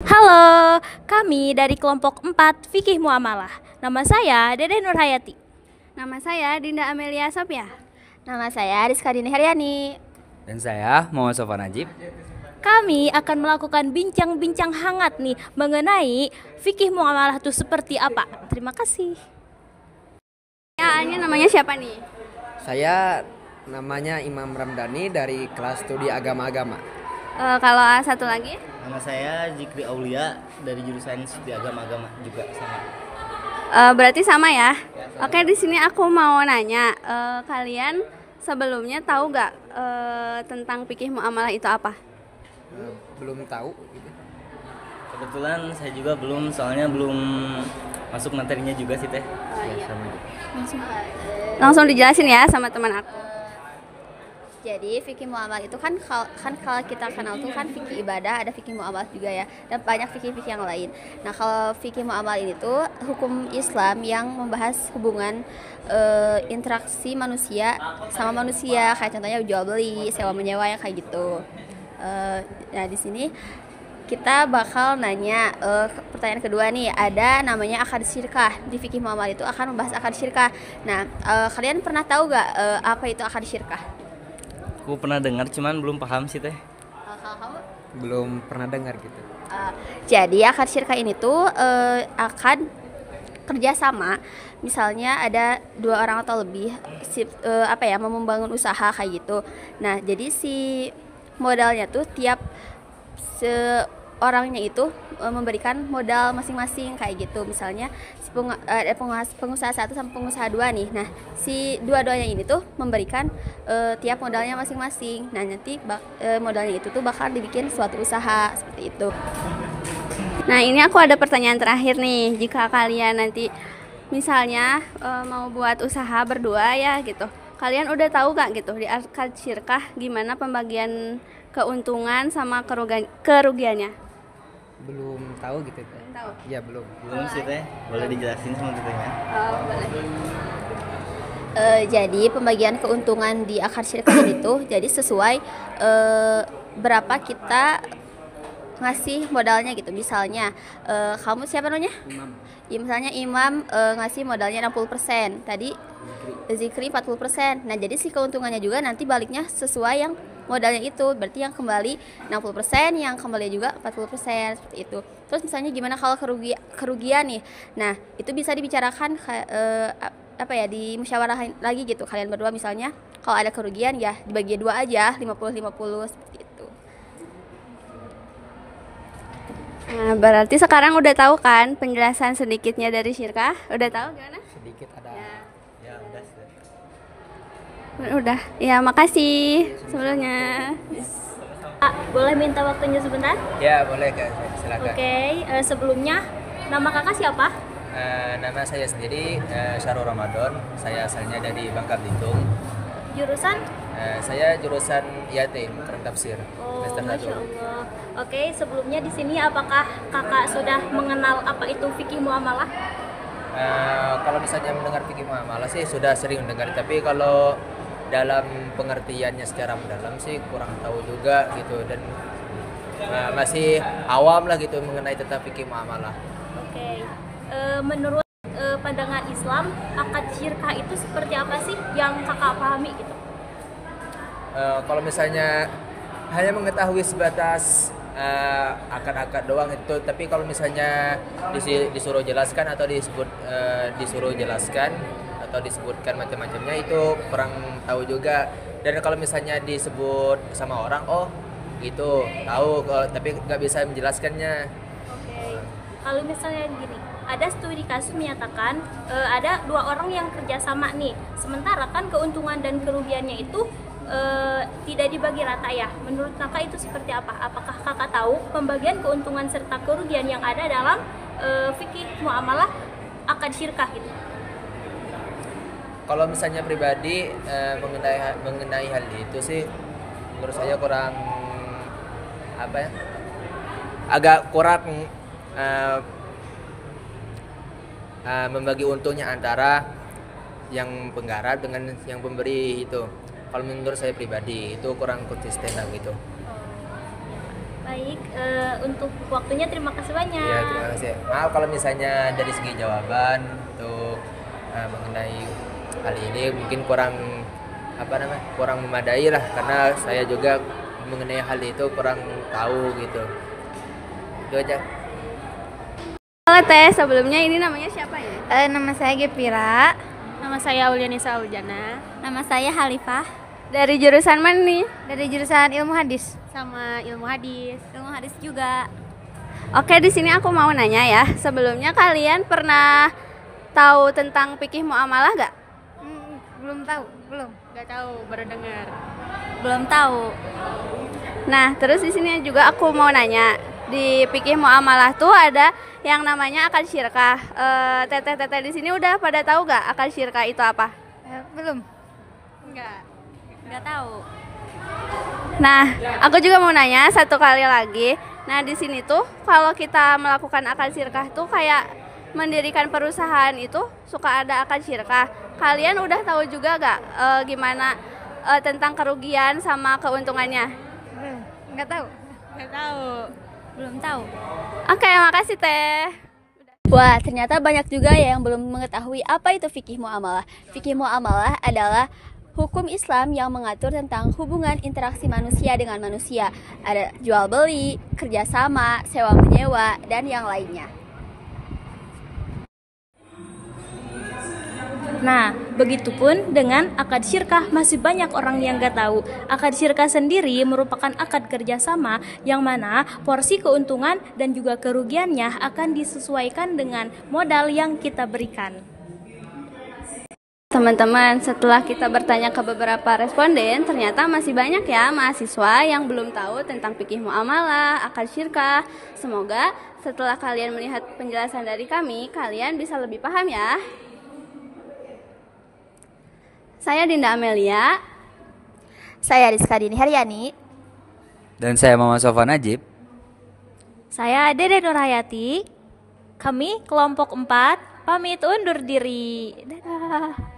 Halo, kami dari kelompok 4 Fikih Muamalah. Nama saya Dede Nurhayati. Nama saya Dinda Amelia Sofia. Nama saya Rizka Dini Haryani. Dan saya Muhammad Sofan Najib. Kami akan melakukan bincang-bincang hangat nih mengenai fikih muamalah itu seperti apa. Terima kasih. Ya, namanya siapa nih? Saya namanya Imam Ramdhani dari kelas studi agama-agama. Kalau satu lagi? Nama saya Zikri Aulia dari jurusan studi agama-agama juga sama. Berarti sama ya? Oke, di sini aku mau nanya, kalian sebelumnya tahu nggak tentang fikih muamalah itu apa? Belum tahu gitu. Kebetulan saya juga belum, soalnya belum masuk materinya juga sih teh. Iya. Sama juga. Langsung dijelasin ya sama teman aku. Jadi fikih muamalah itu kan kalau kita kenal tuh kan fikih ibadah, ada fikih muamalah juga ya, dan banyak fikih-fikih yang lain. Nah, kalau fikih muamalah ini tuh hukum Islam yang membahas hubungan interaksi manusia sama manusia, kayak contohnya jual beli, sewa menyewa yang kayak gitu. Nah, di sini kita bakal nanya pertanyaan kedua nih, ada namanya akad syirkah. Di fikih muamalah itu akan membahas akad syirkah. Nah, kalian pernah tahu gak apa itu akad syirkah? Aku pernah dengar, cuman belum paham sih teh. Kalau kamu? Belum pernah dengar gitu. Jadi akad syirkah ini tuh akad kerjasama. Misalnya ada 2 orang atau lebih mau membangun usaha kayak gitu. Nah, jadi si modalnya tuh tiap orangnya itu memberikan modal masing-masing kayak gitu. Misalnya si pengusaha 1 sama pengusaha 2 nih. Nah, si dua-duanya ini tuh memberikan tiap modalnya masing-masing. Nah, nanti modalnya itu tuh bakal dibikin suatu usaha seperti itu. Nah, ini aku ada pertanyaan terakhir nih. Jika kalian nanti misalnya mau buat usaha berdua ya gitu, kalian udah tahu gak gitu di akad syirkah gimana pembagian keuntungan sama kerugiannya? Belum tahu gitu. Belum tahu? Ya, belum. Belum sih teh. Boleh dijelasin sama kita ya? Boleh. Jadi pembagian keuntungan di akad syirkah itu jadi sesuai berapa kita ngasih modalnya gitu. Misalnya kamu siapa namanya? Imam. Ya, misalnya Imam ngasih modalnya 60%, tadi Zikri 40%. Nah, jadi si keuntungannya juga nanti baliknya sesuai yang modalnya itu. Berarti yang kembali 60%, yang kembali juga 40%, seperti itu. Terus misalnya gimana kalau kerugian nih? Nah, itu bisa dibicarakan dimusyawarahin lagi gitu. Kalian berdua misalnya kalau ada kerugian ya dibagi 2 aja, 50-50 seperti itu. Nah, berarti sekarang udah tahu kan penjelasan sedikitnya dari syirkah? Udah tahu gimana? Sedikit ada. Ya, udah sih. Udah. Ya, makasih sebelumnya. Boleh minta waktunya sebentar? Ya, boleh Kak. Silakan. Oke, sebelumnya nama kakak siapa? Nama saya sendiri Syarul Ramadan. Saya asalnya dari Bangka Belitung. Jurusan? Saya jurusan Yatim, Quran Tafsir. Oh, Semester 1. Masya Allah. Oke, sebelumnya di sini apakah kakak sudah mengenal apa itu fikih muamalah? Kalau misalnya mendengar fikih muamalah sih sudah sering mendengar, tapi kalau dalam pengertiannya secara mendalam sih kurang tahu juga gitu, dan masih awam lah gitu mengenai tentang fikih muamalah. Oke, menurut pandangan Islam, akad syirkah itu seperti apa sih yang kakak pahami gitu? Kalau misalnya hanya mengetahui sebatas akad-akad doang itu, tapi kalau misalnya disuruh jelaskan atau disuruh jelaskan atau disebutkan macam-macamnya itu kurang tahu juga. Dan kalau misalnya disebut sama orang, oh gitu tahu, tapi nggak bisa menjelaskannya. Oke, kalau misalnya gini, ada studi kasus menyatakan ada 2 orang yang kerjasama nih, sementara kan keuntungan dan kerugiannya itu tidak dibagi rata ya. Menurut kakak itu seperti apa? Apakah kakak tahu pembagian keuntungan serta kerugian yang ada dalam fikih muamalah akad syirkah gitu? Kalau misalnya pribadi mengenai hal itu sih menurut saya kurang agak kurang membagi untungnya antara yang penggarap dengan yang pemberi itu. Kalau menurut saya pribadi itu kurang konsisten lah gitu. Baik, untuk waktunya terima kasih banyak. Ya, terima kasih. Maaf kalau misalnya dari segi jawaban untuk mengenai hal ini mungkin kurang memadai lah, karena saya juga mengenai hal itu kurang tahu gitu. Itu aja. Halo Teh, sebelumnya ini namanya siapa ya? Nama saya Gepira. Nama saya Aulianisa Aljana. Nama saya Halifah. Dari jurusan mana nih? Dari jurusan Ilmu Hadis. Sama ilmu hadis. Ilmu Hadis juga. Oke, di sini aku mau nanya ya. Sebelumnya kalian pernah tahu tentang fikih muamalah gak? Belum tahu, belum. Gak tahu, baru dengar. Belum tahu. Nah, terus di sini juga aku mau nanya. Di fikih muamalah tuh ada yang namanya akad syirkah. Teteh-teteh di sini udah pada tahu gak akad syirkah itu apa? Belum. Enggak tahu. Nah, aku juga mau nanya satu kali lagi. Nah, di sini tuh kalau kita melakukan akad syirkah tuh kayak mendirikan perusahaan itu suka ada akad syirkah. Kalian udah tahu juga gak gimana tentang kerugian sama keuntungannya? Nggak tahu. Enggak tahu. Belum tahu. Oke, makasih Teh. Wah, ternyata banyak juga ya yang belum mengetahui apa itu fikih muamalah. Fikih muamalah adalah hukum Islam yang mengatur tentang hubungan interaksi manusia dengan manusia. Ada jual beli, kerjasama, sewa menyewa, dan yang lainnya. Nah, begitupun dengan akad syirkah, masih banyak orang yang gak tahu. Akad syirkah sendiri merupakan akad kerjasama yang mana porsi keuntungan dan juga kerugiannya akan disesuaikan dengan modal yang kita berikan. Teman-teman, setelah kita bertanya ke beberapa responden, ternyata masih banyak ya mahasiswa yang belum tahu tentang fikih muamalah, akad syirkah. Semoga setelah kalian melihat penjelasan dari kami, kalian bisa lebih paham ya. Saya Dinda Amelia. Saya Rizka Dini Haryani. Dan saya Muhammad Sofwan Najib. Saya Dede Nurhayati. Kami kelompok 4 pamit undur diri. Dadah.